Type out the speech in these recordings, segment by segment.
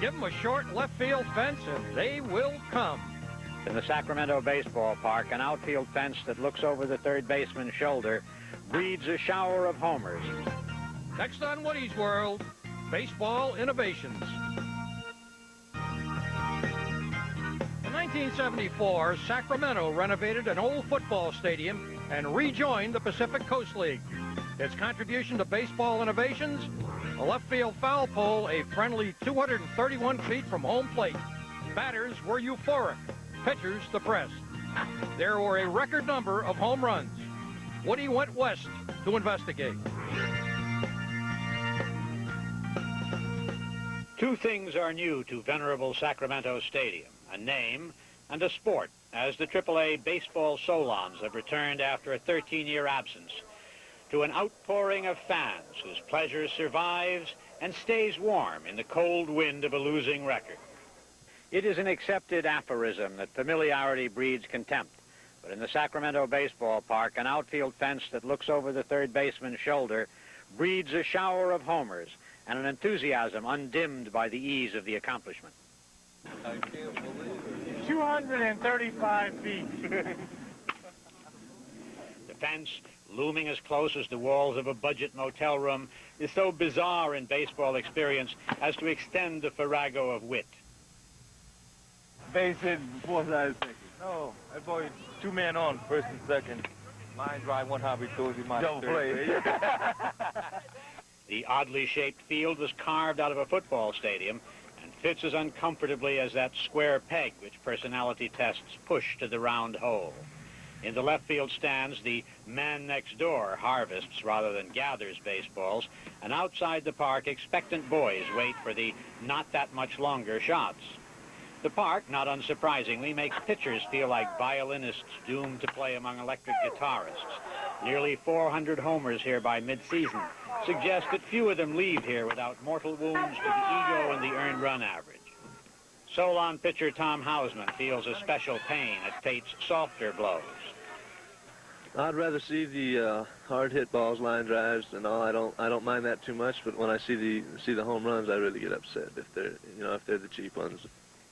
Give them a short left field fence and they will come. In the Sacramento baseball park, an outfield fence that looks over the third baseman's shoulder breeds a shower of homers. Next on Woodie's World, baseball innovations. In 1974, Sacramento renovated an old football stadium and rejoined the Pacific Coast League. Its contribution to baseball innovations: a left field foul pole a friendly 231 feet from home plate. Batters were euphoric, pitchers depressed. There were a record number of home runs. Woodie went west to investigate. Two things are new to venerable Sacramento Stadium: a name and a sport, as the AAA baseball Solons have returned after a 13-year absence to an outpouring of fans whose pleasure survives and stays warm in the cold wind of a losing record. It is an accepted aphorism that familiarity breeds contempt, but in the Sacramento baseball park, an outfield fence that looks over the third baseman's shoulder breeds a shower of homers and an enthusiasm undimmed by the ease of the accomplishment. I can't believe it. 235 feet. The fence, looming as close as the walls of a budget motel room, is so bizarre in baseball experience as to extend the farrago of wit. Base hit before I was thinking. No, that boy, two men on, first and second. Line drive, one hobby towards him. Double play. The oddly shaped field was carved out of a football stadium and fits as uncomfortably as that square peg which personality tests push to the round hole. In the left field stands, the man next door harvests rather than gathers baseballs, and outside the park, expectant boys wait for the not that much longer shots. The park, not unsurprisingly, makes pitchers feel like violinists doomed to play among electric guitarists. Nearly 400 homers here by mid-season suggest that few of them leave here without mortal wounds to the ego and the earned run average. Solon pitcher Tom Hausman feels a special pain at fate's softer blows. I'd rather see the hard hit balls, line drives, and all. I don't mind that too much. But when I see the home runs, I really get upset if they're the cheap ones.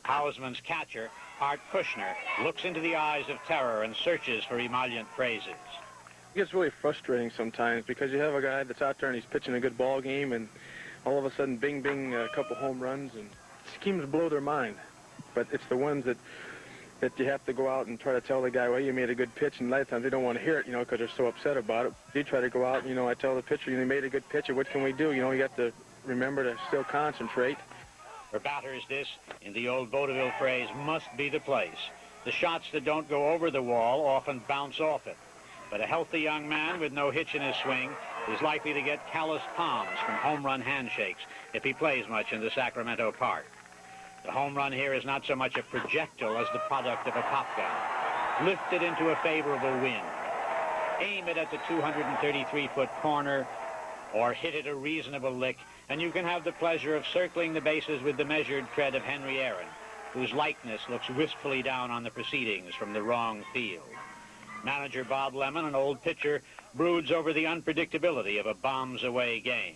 Hausman's catcher, Art Kushner, looks into the eyes of terror and searches for emollient phrases. It gets really frustrating sometimes because you have a guy that's out there and he's pitching a good ball game, and all of a sudden, bing, bing, a couple home runs, and schemes blow their mind. But it's the ones that you have to go out and try to tell the guy, well, you made a good pitch, and a lot of times they don't want to hear it, because they're so upset about it. You try to go out, I tell the pitcher, you made a good pitch, what can we do? You have to remember to still concentrate. For batters, this, in the old vaudeville phrase, must be the place. The shots that don't go over the wall often bounce off it. But a healthy young man with no hitch in his swing is likely to get calloused palms from home run handshakes if he plays much in the Sacramento park. The home run here is not so much a projectile as the product of a pop gun. Lift it into a favorable wind. Aim it at the 233-foot corner, or hit it a reasonable lick, and you can have the pleasure of circling the bases with the measured tread of Henry Aaron, whose likeness looks wistfully down on the proceedings from the wrong field. Manager Bob Lemon, an old pitcher, broods over the unpredictability of a bombs-away game.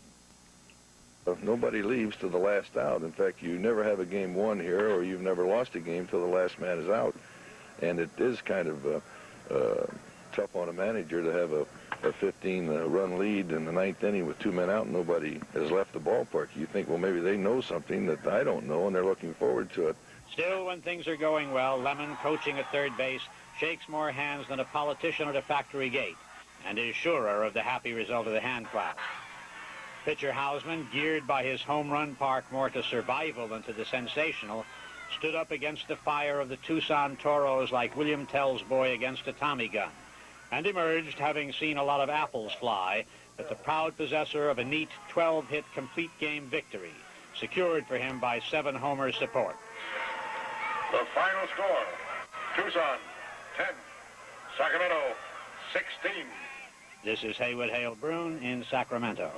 Nobody leaves to the last out. In fact, you never have a game won here, or you've never lost a game till the last man is out. And it is kind of tough on a manager to have a 15-run lead in the ninth inning with two men out and nobody has left the ballpark. You think, well, maybe they know something that I don't know, and they're looking forward to it. Still, when things are going well, Lemon, coaching at third base, shakes more hands than a politician at a factory gate, and is surer of the happy result of the hand clasp. Pitcher Hausman, geared by his home run park more to survival than to the sensational, stood up against the fire of the Tucson Toros like William Tell's boy against a Tommy gun, and emerged, having seen a lot of apples fly, but the proud possessor of a neat 12-hit complete game victory, secured for him by 7 homers support. The final score, Tucson 10, Sacramento 16. This is Haywood Hale Brune in Sacramento.